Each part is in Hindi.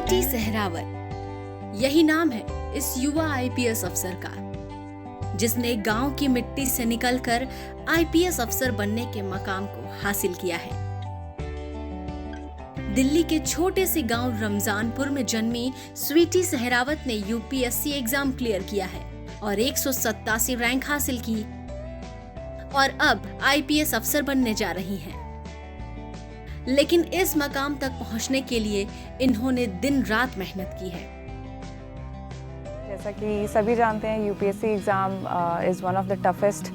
स्वीटी सहरावत, यही नाम है इस युवा आईपीएस अफसर का, जिसने गांव की मिट्टी से निकलकर आईपीएस अफसर बनने के मकाम को हासिल किया है। दिल्ली के छोटे से गांव रमजानपुर में जन्मी स्वीटी सहरावत ने यूपीएससी एग्जाम क्लियर किया है और 187 रैंक हासिल की और अब आईपीएस अफसर बनने जा रही हैं। लेकिन इस मकाम तक पहुंचने के लिए इन्होंने दिन रात मेहनत की है। जैसा कि सभी जानते हैं, UPSC exam is one of the toughest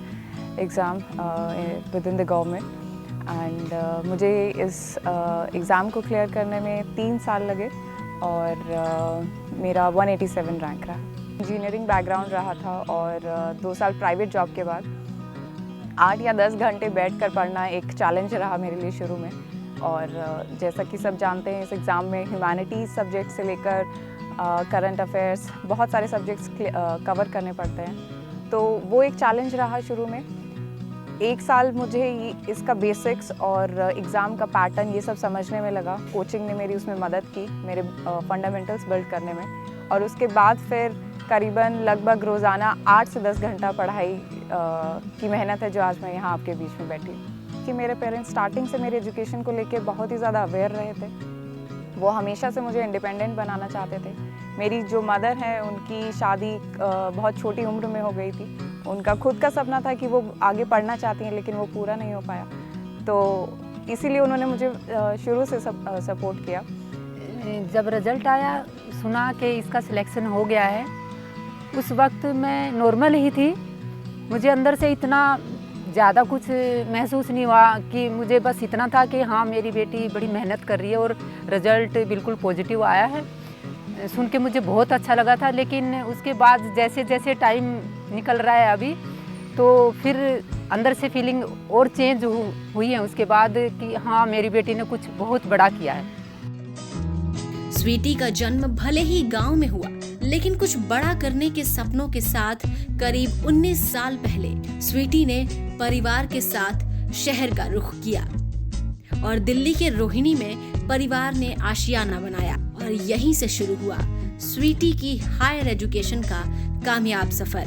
exam with in the government and मुझे इस एग्ज़ाम को क्लियर करने में 3 साल लगे और मेरा 187 रैंक रहा। इंजीनियरिंग बैकग्राउंड रहा था और 2 साल प्राइवेट जॉब के बाद 8 या 10 घंटे बैठकर पढ़ना एक चैलेंज रहा मेरे लिए शुरू में। और जैसा कि सब जानते हैं, इस एग्ज़ाम में ह्यूमैनिटीज़ सब्जेक्ट से लेकर करंट अफेयर्स बहुत सारे सब्जेक्ट्स कवर करने पड़ते हैं, तो वो एक चैलेंज रहा शुरू में। 1 साल मुझे इसका बेसिक्स और एग्ज़ाम का पैटर्न ये सब समझने में लगा। कोचिंग ने मेरी उसमें मदद की, मेरे फंडामेंटल्स बिल्ड करने में। और उसके बाद फिर करीबन लगभग रोज़ाना 8 से 10 घंटा पढ़ाई की मेहनत है जो आज मैं यहाँ आपके बीच में बैठी हूँ। कि मेरे पेरेंट्स स्टार्टिंग से मेरे एजुकेशन को लेके बहुत ही ज़्यादा अवेयर रहे थे। वो हमेशा से मुझे इंडिपेंडेंट बनाना चाहते थे। मेरी जो मदर हैं, उनकी शादी बहुत छोटी उम्र में हो गई थी। उनका खुद का सपना था कि वो आगे पढ़ना चाहती हैं, लेकिन वो पूरा नहीं हो पाया, तो इसीलिए उन्होंने मुझे शुरू से सपोर्ट किया। जब रिज़ल्ट आया, सुना कि इसका सिलेक्शन हो गया है, उस वक्त मैं नॉर्मल ही थी। मुझे अंदर से इतना ज़्यादा कुछ महसूस नहीं हुआ कि मुझे बस इतना था कि हाँ, मेरी बेटी बड़ी मेहनत कर रही है और रिज़ल्ट बिल्कुल पॉजिटिव आया है। सुन के मुझे बहुत अच्छा लगा था। लेकिन उसके बाद जैसे जैसे टाइम निकल रहा है अभी, तो फिर अंदर से फीलिंग और चेंज हुई है उसके बाद कि हाँ, मेरी बेटी ने कुछ बहुत बड़ा किया है। स्वीटी का जन्म भले ही गांव में हुआ, लेकिन कुछ बड़ा करने के सपनों के साथ करीब 19 साल पहले स्वीटी ने परिवार के साथ शहर का रुख किया और दिल्ली के रोहिणी में परिवार ने आशियाना बनाया और यहीं से शुरू हुआ स्वीटी की हायर एजुकेशन का कामयाब सफर।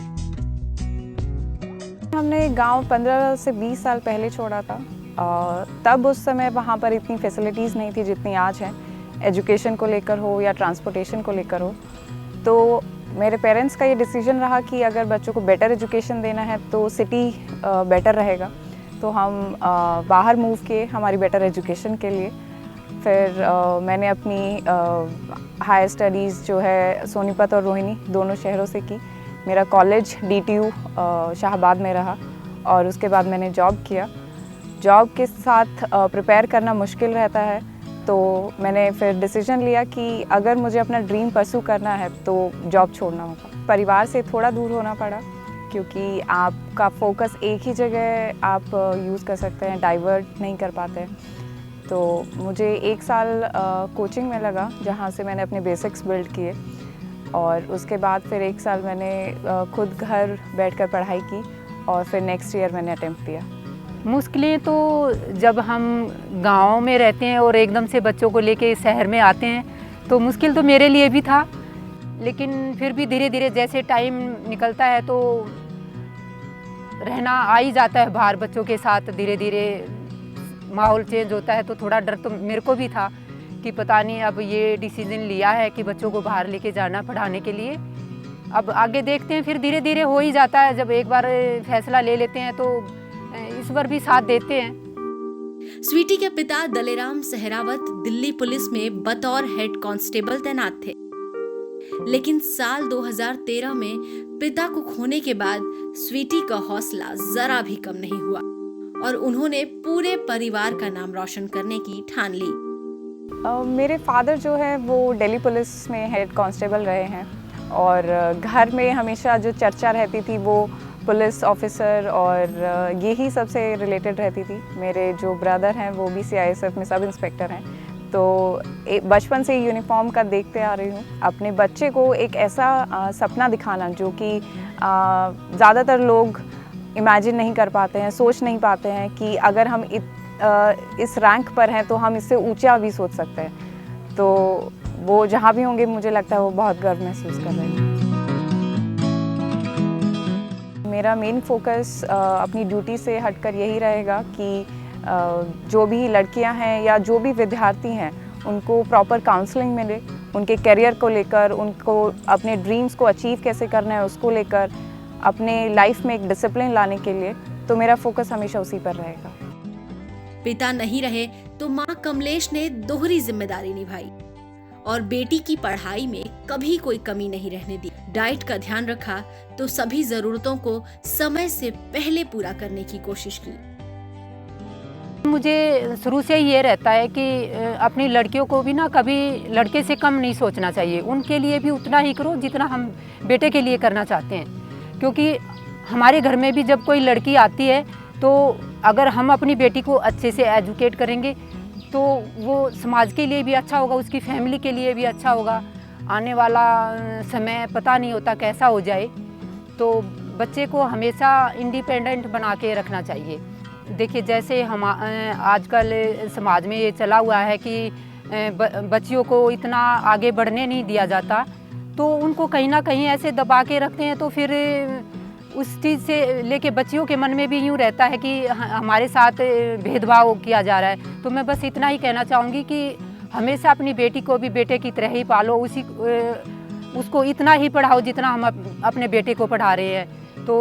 हमने गांव 15 से 20 साल पहले छोड़ा था और तब उस समय वहाँ पर इतनी फैसिलिटीज़ नहीं थी जितनी आज हैं, एजुकेशन को लेकर हो या ट्रांसपोर्टेशन को लेकर हो। तो मेरे पेरेंट्स का ये डिसीजन रहा कि अगर बच्चों को बेटर एजुकेशन देना है तो सिटी बेटर रहेगा, तो हम बाहर मूव किए हमारी बेटर एजुकेशन के लिए। फिर मैंने अपनी हायर स्टडीज़ जो है सोनीपत और रोहिणी दोनों शहरों से की। मेरा कॉलेज DTU शाहबाद में रहा और उसके बाद मैंने जॉब किया। जॉब के साथ प्रिपेयर करना मुश्किल रहता है, तो मैंने फिर डिसीजन लिया कि अगर मुझे अपना ड्रीम परस्यू करना है तो जॉब छोड़ना होगा। परिवार से थोड़ा दूर होना पड़ा क्योंकि आपका फोकस एक ही जगह आप यूज़ कर सकते हैं, डाइवर्ट नहीं कर पाते। तो मुझे 1 साल कोचिंग में लगा जहाँ से मैंने अपने बेसिक्स बिल्ड किए और उसके बाद फिर 1 साल मैंने खुद घर बैठकर पढ़ाई की और फिर नेक्स्ट ईयर मैंने अटेम्प्ट दिया। मुश्किलें तो जब हम गांव में रहते हैं और एकदम से बच्चों को लेके शहर में आते हैं, तो मुश्किल तो मेरे लिए भी था। लेकिन फिर भी धीरे धीरे जैसे टाइम निकलता है तो रहना आ ही जाता है बाहर बच्चों के साथ। धीरे धीरे माहौल चेंज होता है तो थोड़ा डर तो मेरे को भी था कि पता नहीं अब ये डिसीजन लिया है कि बच्चों को बाहर लेके जाना पढ़ाने के लिए, अब आगे देखते हैं। फिर धीरे धीरे हो ही जाता है, जब एक बार फैसला ले लेते हैं तो इस बार भी साथ देते हैं। स्वीटी के पिता दलेराम सहरावत दिल्ली पुलिस में बतौर हेड कांस्टेबल तैनात थे, लेकिन साल 2013 में पिता को खोने के बाद स्वीटी का हौसला जरा भी कम नहीं हुआ और उन्होंने पूरे परिवार का नाम रोशन करने की ठान ली। मेरे फादर जो है वो दिल्ली पुलिस में हेड कांस्टेबल रहे हैं और घर में हमेशा जो चर्चा रहती थी वो पुलिस ऑफिसर और यही सबसे रिलेटेड रहती थी। मेरे जो ब्रदर हैं वो भी CISF में सब इंस्पेक्टर हैं, तो बचपन से यूनिफॉर्म का देखते आ रही हूँ। अपने बच्चे को एक ऐसा सपना दिखाना जो कि ज़्यादातर लोग इमेजिन नहीं कर पाते हैं, सोच नहीं पाते हैं कि अगर हम इस रैंक पर हैं तो हम इससे ऊंचा भी सोच सकते हैं। तो वो जहाँ भी होंगे मुझे लगता है वो बहुत गर्व महसूस कर रहे हैं। मेरा मेन फोकस अपनी ड्यूटी से हटकर यही रहेगा कि जो भी लड़कियां हैं या जो भी विद्यार्थी हैं उनको प्रॉपर काउंसलिंग मिले, उनके करियर को लेकर, उनको अपने ड्रीम्स को अचीव कैसे करना है उसको लेकर, अपने लाइफ में एक डिसिप्लिन लाने के लिए, तो मेरा फोकस हमेशा उसी पर रहेगा। पिता नहीं रहे तो मां कमलेश ने दोहरी जिम्मेदारी निभाई और बेटी की पढ़ाई में कभी कोई कमी नहीं रहने दी। डाइट का ध्यान रखा तो सभी जरूरतों को समय से पहले पूरा करने की कोशिश की। मुझे शुरू से ये रहता है कि अपनी लड़कियों को भी ना कभी लड़के से कम नहीं सोचना चाहिए, उनके लिए भी उतना ही करो जितना हम बेटे के लिए करना चाहते हैं। क्योंकि हमारे घर में भी जब कोई लड़की आती है तो अगर हम अपनी बेटी को अच्छे से एजुकेट करेंगे तो वो समाज के लिए भी अच्छा होगा, उसकी फैमिली के लिए भी अच्छा होगा। आने वाला समय पता नहीं होता कैसा हो जाए, तो बच्चे को हमेशा इंडिपेंडेंट बना के रखना चाहिए। देखिए जैसे हम आजकल समाज में ये चला हुआ है कि बच्चियों को इतना आगे बढ़ने नहीं दिया जाता, तो उनको कहीं ना कहीं ऐसे दबा के रखते हैं, तो फिर उस चीज़ से लेके बच्चियों के मन में भी यूँ रहता है कि हमारे साथ भेदभाव किया जा रहा है। तो मैं बस इतना ही कहना चाहूँगी कि हमेशा अपनी बेटी को भी बेटे की तरह ही पालो, उसको इतना ही पढ़ाओ जितना हम अपने बेटे को पढ़ा रहे हैं। तो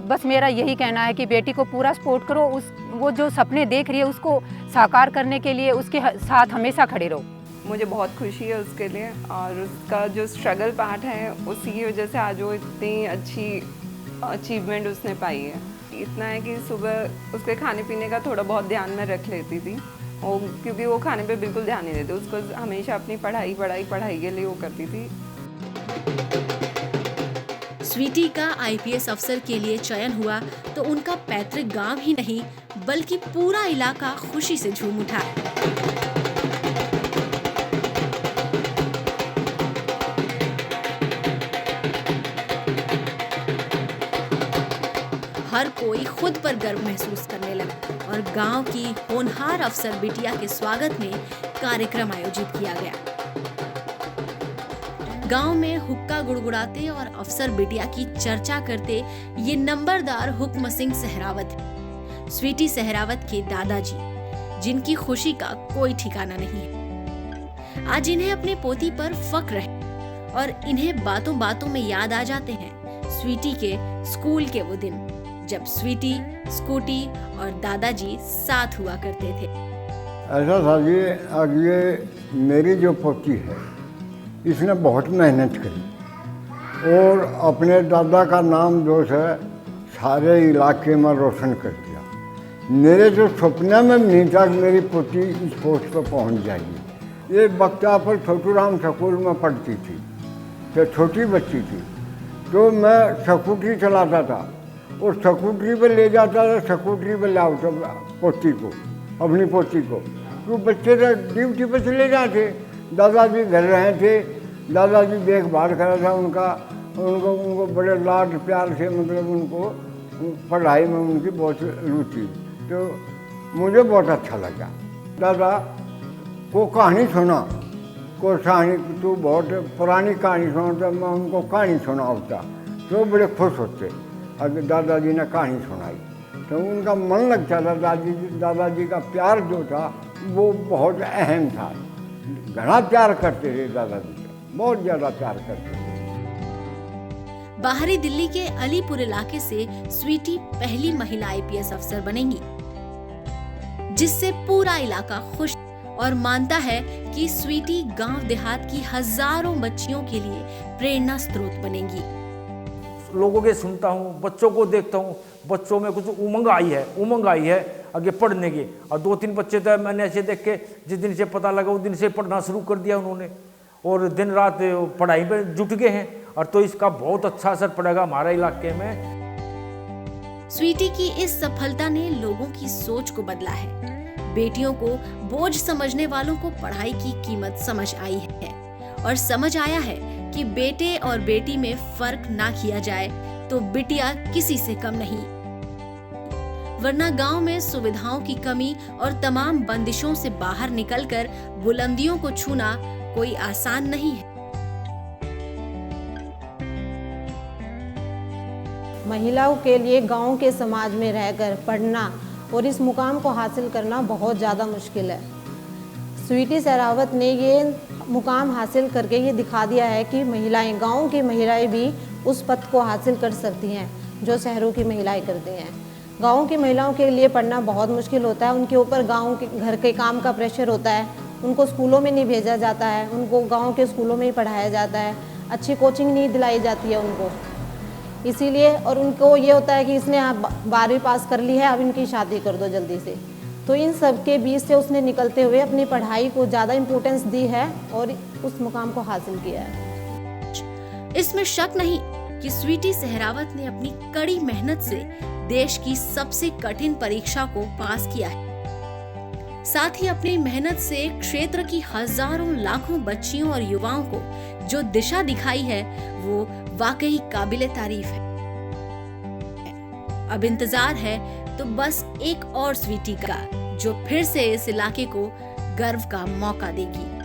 बस मेरा यही कहना है कि बेटी को पूरा सपोर्ट करो, वो जो सपने देख रही है उसको साकार करने के लिए उसके साथ हमेशा खड़े रहो। मुझे बहुत खुशी है उसके लिए, और उसका जो स्ट्रगल पार्ट है उसी की वजह से आज वो इतनी अच्छी अचीवमेंट उसने पाई है। इतना है कि सुबह उसके खाने पीने का थोड़ा बहुत ध्यान में रख लेती थी वो, क्योंकि वो खाने पे बिल्कुल ध्यान नहीं देती, उसको हमेशा अपनी पढ़ाई के लिए वो करती थी। स्वीटी का आईपीएस अफसर के लिए चयन हुआ तो उनका पैतृक गांव ही नहीं बल्कि पूरा इलाका खुशी से झूम उठा। हर कोई खुद पर गर्व महसूस करने लगा और गांव की होनहार अफसर बिटिया के स्वागत में कार्यक्रम आयोजित किया गया। गांव में हुक्का गुड़गुड़ाते और अफसर बिटिया की चर्चा करते ये नंबरदार हुक्म सिंह सहरावत, स्वीटी सहरावत के दादाजी, जिनकी खुशी का कोई ठिकाना नहीं है। आज इन्हें अपने पोती पर फक्र है और इन्हें बातों बातों में याद आ जाते हैं स्वीटी के स्कूल के वो दिन जब स्वीटी, स्कूटी और दादाजी साथ हुआ करते थे। ऐसा था जी, अब ये मेरी जो पोती है इसने बहुत मेहनत करी और अपने दादा का नाम जो है सारे इलाके में रोशन कर दिया। मेरे जो सपने में नहीं था कि मेरी पोती इस पोस्ट पर पहुंच जाएगी। ये बक्ता पर छोटू राम स्कूल में पढ़ती थी, तो छोटी बच्ची थी, तो मैं स्कूटी चलाता था और स्कूटरी पे ले जाता था, स्कूटरी पे लाओ तो पोती को, अपनी पोती को, तो बच्चे तो ड्यूटी पे चले जाते, दादाजी घर रहे थे, दादाजी देखभाल करा था उनको बड़े लाड प्यार से, मतलब उनको पढ़ाई में उनकी बहुत रुचि, तो मुझे बहुत अच्छा लगा। दादा को कहानी सुना, को कहानी तो बहुत पुरानी कहानी सुना, तो मैं उनको कहानी सुनाता तो बड़े खुश होते। अगर दादाजी ने कहानी सुनाई तो उनका मन लगता था। दादाजी का प्यार जो था वो बहुत अहम था, घना प्यार करते थे दादाजी का, बहुत ज़्यादा प्यार करते थे। बाहरी दिल्ली के अलीपुर इलाके से स्वीटी पहली महिला आईपीएस अफसर बनेंगी, जिससे पूरा इलाका खुश और मानता है कि स्वीटी गांव देहात की हजारों बच्चियों के लिए प्रेरणा स्रोत बनेंगी। लोगों के सुनता हूँ, बच्चों को देखता हूँ, बच्चों में कुछ उमंग आई है आगे पढ़ने की। और 2-3 बच्चे तो मैंने ऐसे देख के जिस दिन से पता लगा उस दिन से पढ़ना शुरू कर दिया उन्होंने, और दिन रात पढ़ाई में जुट गए हैं, और तो इसका बहुत अच्छा असर पड़ेगा हमारे इलाके में। स्वीटी की इस सफलता ने लोगों की सोच को बदला है। बेटियों को बोझ समझने वालों को पढ़ाई की कीमत समझ आई है और समझ आया है कि बेटे और बेटी में फर्क ना किया जाए तो बिटिया किसी से कम नहीं, वरना गांव में सुविधाओं की कमी और तमाम बंदिशों से बाहर निकलकर बुलंदियों को छूना कोई आसान नहीं है। महिलाओं के लिए गांव के समाज में रहकर पढ़ना और इस मुकाम को हासिल करना बहुत ज़्यादा मुश्किल है। स्वीटी सहरावत ने ये मुकाम हासिल करके ये दिखा दिया है कि महिलाएं, गांव की महिलाएं भी उस पद को हासिल कर सकती हैं जो शहरों की महिलाएं करती हैं। गांव की महिलाओं के लिए पढ़ना बहुत मुश्किल होता है। उनके ऊपर गांव के घर के काम का प्रेशर होता है। उनको स्कूलों में नहीं भेजा जाता है, उनको गांव के स्कूलों में ही पढ़ाया जाता है। अच्छी कोचिंग नहीं दिलाई जाती है उनको, इसीलिए। और उनको ये होता है कि इसने 12वीं पास कर ली है, अब इनकी शादी कर दो जल्दी से। तो इन सब के बीच से उसने निकलते हुए अपनी पढ़ाई को ज़्यादा इम्पोर्टेंस दी है और उस मुकाम को हासिल किया है। इसमें शक नहीं कि स्वीटी सहरावत ने अपनी कड़ी मेहनत से देश की सबसे कठिन परीक्षा को पास किया है। साथ ही अपनी मेहनत से क्षेत्र की हजारों लाखों बच्चियों और युवाओं को जो दिशा दिखाई है वो वाकई काबिले तारीफ है। अब इंतजार है तो बस एक और स्वीटी का, जो फिर से इस इलाके को गर्व का मौका देगी।